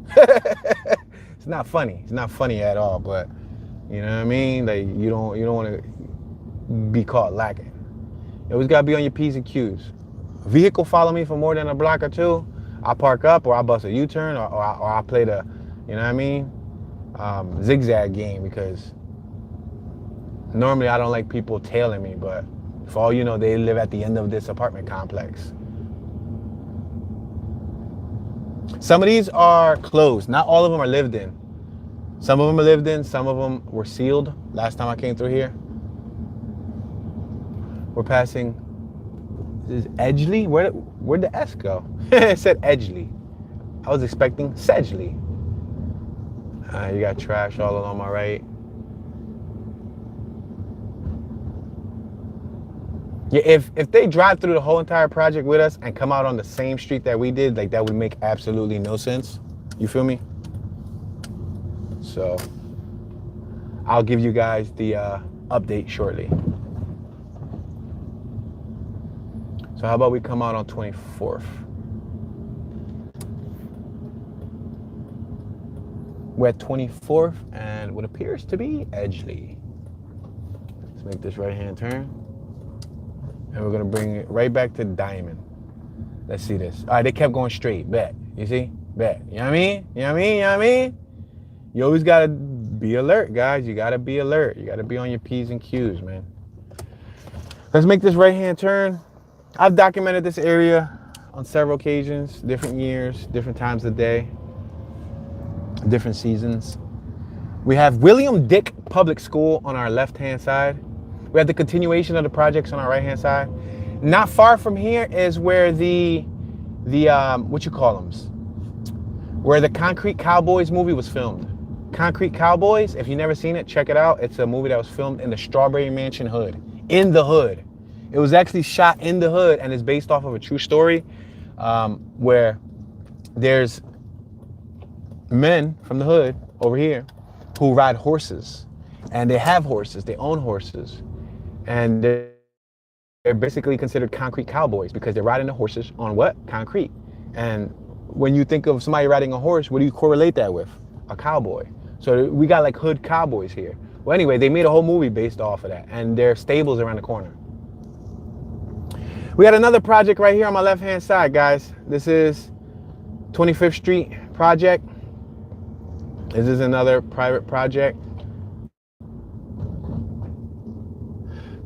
It's not funny. It's not funny at all, but you know what I mean? Like you don't want to be caught lacking. You always gotta be on your P's and Q's. Vehicle follow me for more than a block or two, I park up, or I bust a U-turn, or I play the, you know what I mean, zigzag game, because normally I don't like people tailing me, but for all you know, they live at the end of this apartment complex. Some of these are closed. Not all of them are lived in. Some of them are lived in, some of them were sealed last time I came through here. We're passing, this is Edgeley? Where'd the S go? It said Edgeley. I was expecting Sedgley. You got trash all along my right. Yeah, if they drive through the whole entire project with us and come out on the same street that we did, like that would make absolutely no sense. You feel me? So I'll give you guys the update shortly. So how about we come out on 24th? We're at 24th and what appears to be Edgeley. Let's make this right-hand turn. And we're gonna bring it right back to Diamond. Let's see this. All right, they kept going straight, bet. You see? Bet. You know what I mean? You know what I mean? You know what I mean? You always gotta be alert, guys. You gotta be alert. You gotta be on your P's and Q's, man. Let's make this right-hand turn. I've documented this area on several occasions, different years, different times of the day, different seasons. We have William Dick Public School on our left-hand side. We have the continuation of the projects on our right-hand side. Not far from here is where the what you call them? Where the Concrete Cowboys movie was filmed. Concrete Cowboys, if you've never seen it, check it out. It's a movie that was filmed in the Strawberry Mansion hood. In the hood. It was actually shot in the hood and is based off of a true story where there's men from the hood over here who ride horses. And they have horses, they own horses. And they're basically considered concrete cowboys because they're riding the horses on what? Concrete. And when you think of somebody riding a horse, what do you correlate that with? A cowboy. So we got like hood cowboys here. Well, anyway, they made a whole movie based off of that, and their stables around the corner. We got another project right here on my left-hand side, guys. This is 25th Street project. This is another private project.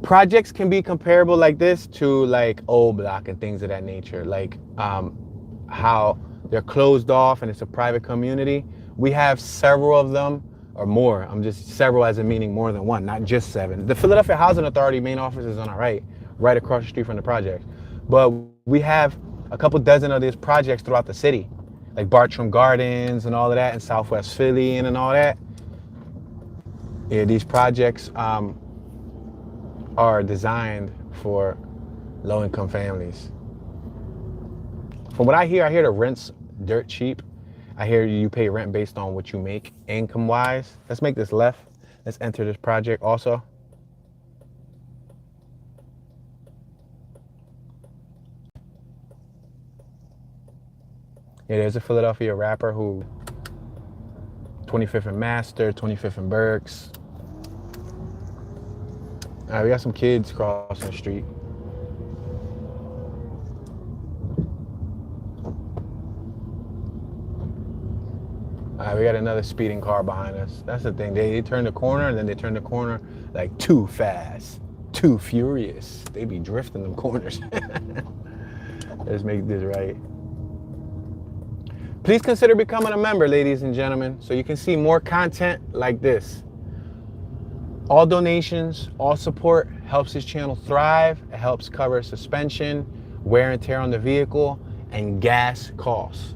Projects can be comparable like this to like old block and things of that nature, like how they're closed off and it's a private community. We have several of them, or more. I'm just several as in meaning more than one, not just 7. The Philadelphia Housing Authority main office is on our right across the street from the project. But we have a couple dozen of these projects throughout the city, like Bartram Gardens and all of that, and Southwest Philly and all that. Yeah, these projects are designed for low-income families. From what I hear the rent's dirt cheap. I hear you pay rent based on what you make income-wise. Let's make this left. Let's enter this project also. Yeah, there's a Philadelphia rapper who 25th and Master, 25th and Berks. All right, we got some kids crossing the street. All right, we got another speeding car behind us. That's the thing. They turn the corner and then they turn the corner like too fast, too furious. They be drifting them corners. Let's make this right. Please consider becoming a member, ladies and gentlemen, so you can see more content like this. All donations, all support helps this channel thrive. It helps cover suspension, wear and tear on the vehicle, and gas costs.